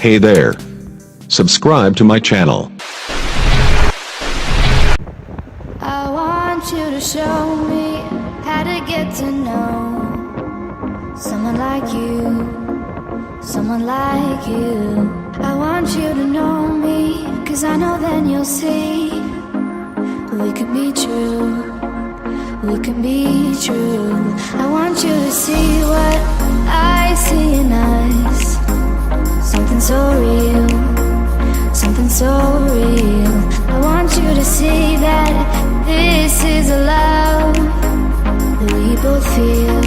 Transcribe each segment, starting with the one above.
Hey there. Subscribe to my channel. I want you to show me how to get to know someone like you, someone like you. I want you to know me, 'cause I know then you'll see we could be true, we can be true. I want you to see what I see in us. Something so real, something so real. I want you to see that this is a love that we both feel,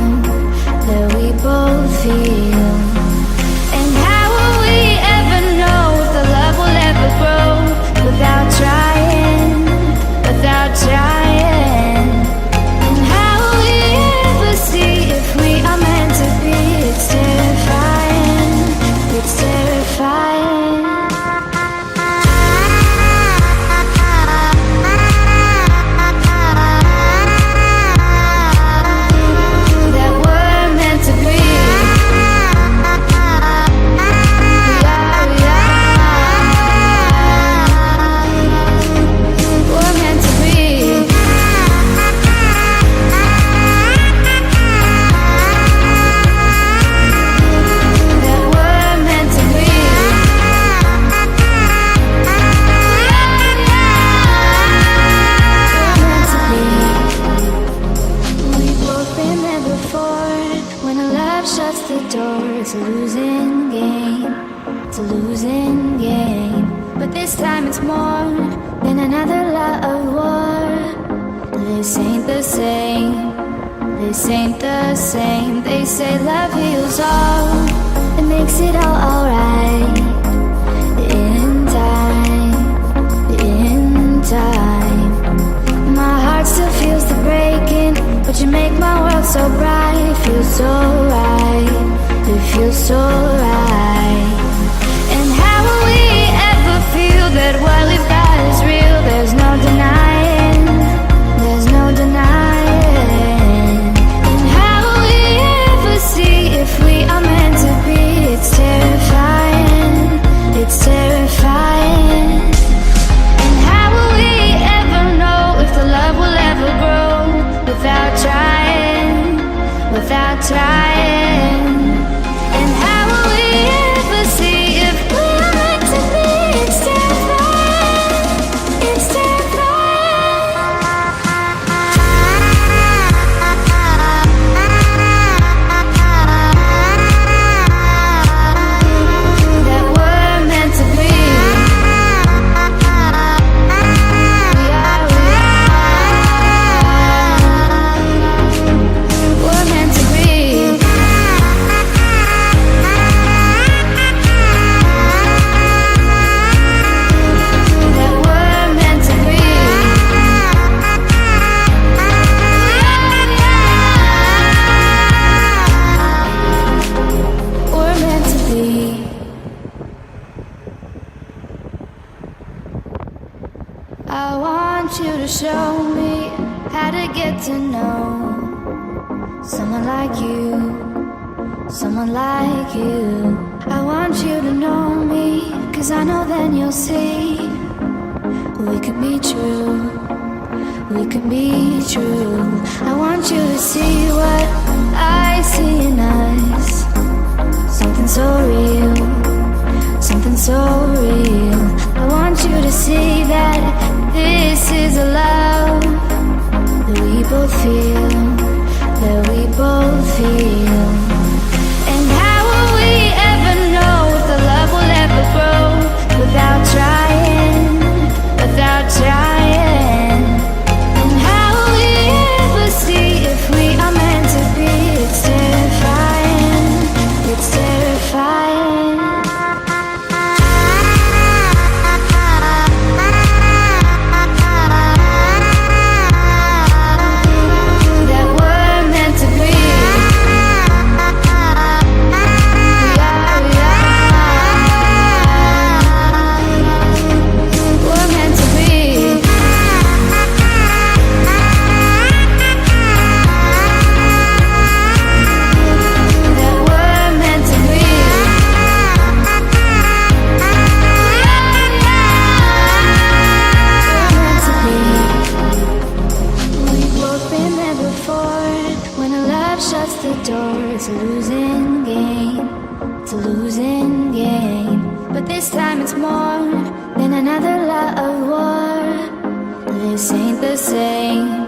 that we both feel. And how will we ever know if the love will ever grow without trying, without trying? And how will we ever see if we are meant to be? It's terrifying, it's terrifying. That we're meant to be. We're meant to be. That we're meant to be. We've both been there before. When a love shuts the door, it's a losing game, it's a losing game. But this time it's more than another love war. This ain't the same, this ain't the same. They say love heals all, it makes it all alright. In time, in time. My heart still feels the breaking, but you make my world so bright. It feels so right, it feels so right. And how will we ever feel that what we've got is real? There's no denying, there's no denying. And how will we ever see if we are meant to be? It's terrifying, it's terrifying. And how will we ever know if the love will ever grow without trying, without trying? And how will we ever see if we're meant to be? It's terrifying, it's terrifying. That we're meant to be. We're meant to be. That we're meant to be. We're meant to be. I want you to show me how to get to know someone like you, someone like you. I want you to know me, 'cause I know then you'll see we can be true, we can be true. I want you to see what I see in us. Something so real, something so real. I want you to see that this is a love that we both feel, that we both feel. And how will we ever know if the love will ever grow without trying, without trying? And how will we ever see if we are meant to be? It's terrifying, it's terrifying. the door, it's a losing game. It's a losing game. But this time it's more than another love war. This ain't the same.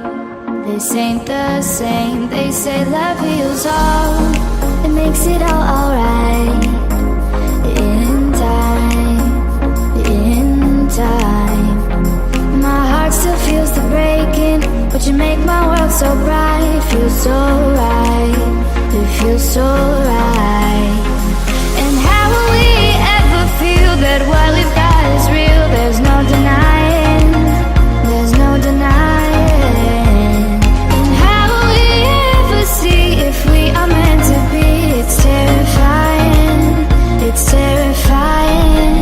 This ain't the same. They say love heals all. It makes it all alright. In time. In time. My heart still feels the breaking, but you make my world so bright. It feels so right. It feels so right. And how will we ever feel that what we've got is real? There's no denying. There's no denying. And how will we ever see if we are meant to be? It's terrifying. It's terrifying.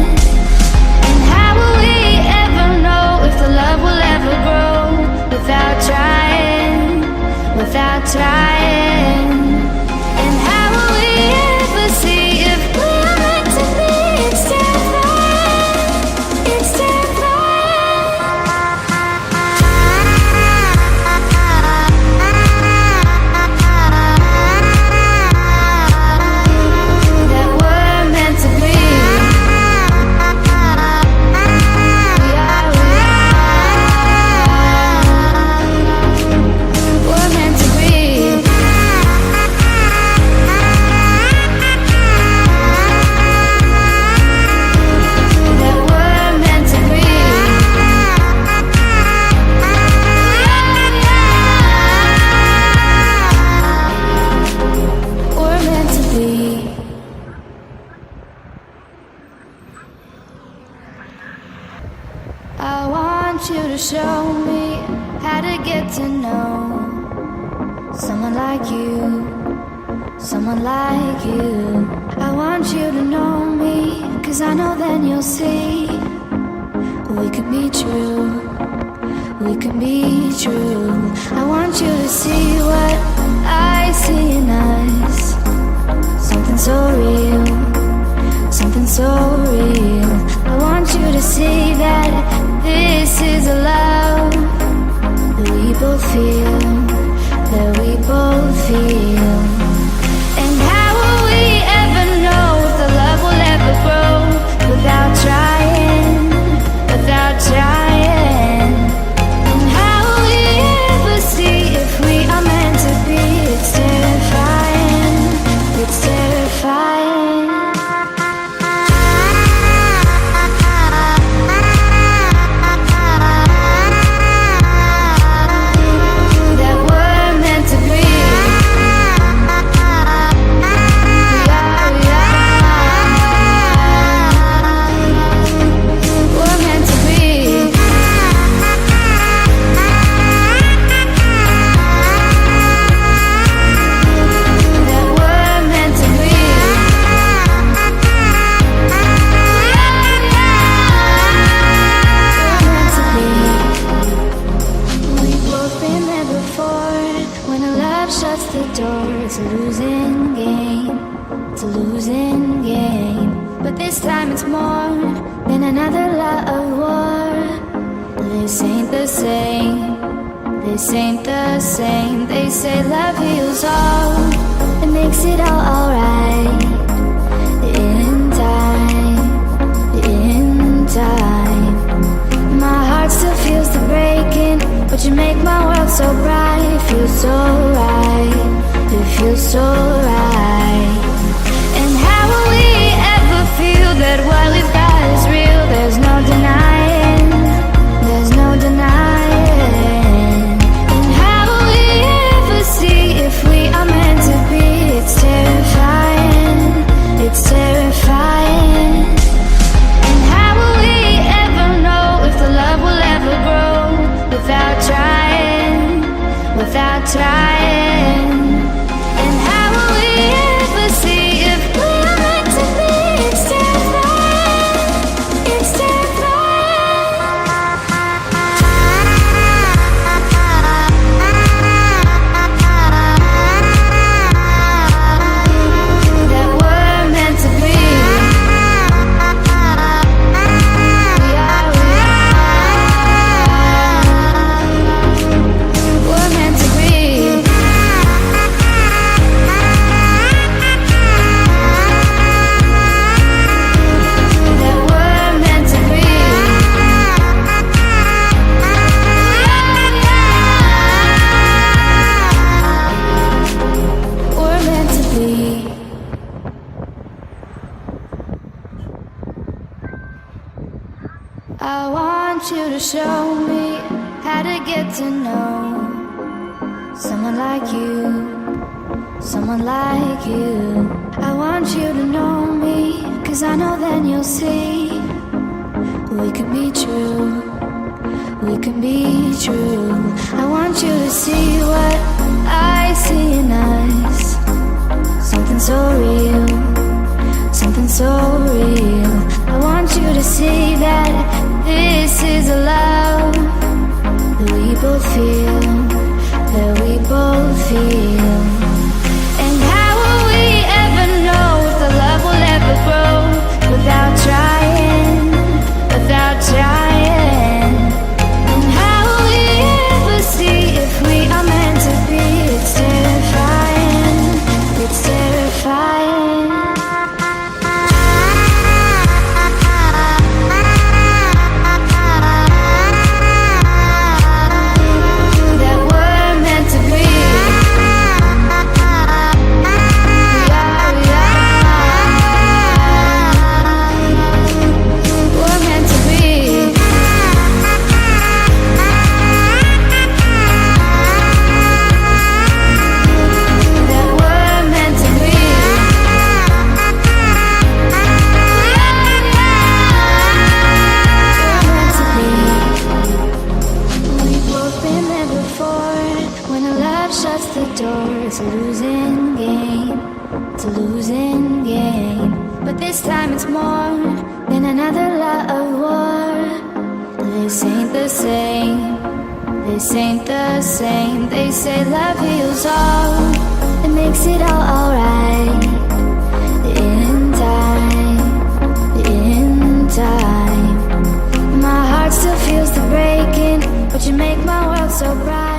And how will we ever know if the love will ever grow without trying? Without trying. And how will we ever see if we are meant to be? It's terrifying. It's that we're meant to be. We're meant to be. That we're meant to be. We're meant to be. I want you to show me how to get to know someone like you, someone like you. I want you to know me, 'cause I know then you'll see we could be true, we could be true. I want you to see what I see in us, something so real, something so real. I want you to see that this is a love that we both feel, that we both feel. And how will we ever know if the love will ever grow without trying, without trying? And how will we ever see if we are meant to be? It's terrifying, it's terrifying. That we're meant to be. We're meant to be. That we're meant to be. We're meant to be. We've both been there before. When a love shuts the door, it's a losing game. It's a losing game. But this time it's more than another love war. This ain't the same. This ain't the same. They say love heals all. It makes it all alright. In time. In time. My heart still feels the breaking, but you make my world so bright. It feels so right. It feels so right. And how will we ever feel that what we've got is real? There's no denying. There's no denying. And how will we ever see if we are meant to be? It's terrifying. It's terrifying. And how will we ever know if the love will ever grow without trying, without trying? And how will we ever see if we are meant to be? It's terrifying. It's terrifying. That we're meant to be. We're meant to be. to show me how to get to know someone like you, someone like you. I want you to know me, 'cause I know then you'll see we can be true, we can be true. I want you to see what I see in us, something so real, something so real. I want you to see that this is a love that we both feel, that we both feel. And how will we ever know if the love will ever grow without trying, without trying? And how will we ever see if we are meant to be? It's terrifying, it's terrifying. It's a losing game, it's a losing game. But this time it's more than another love war. This ain't the same, this ain't the same. They say love heals all, it makes it all alright. In time, in time. My heart still feels the breaking, but you make my world so bright.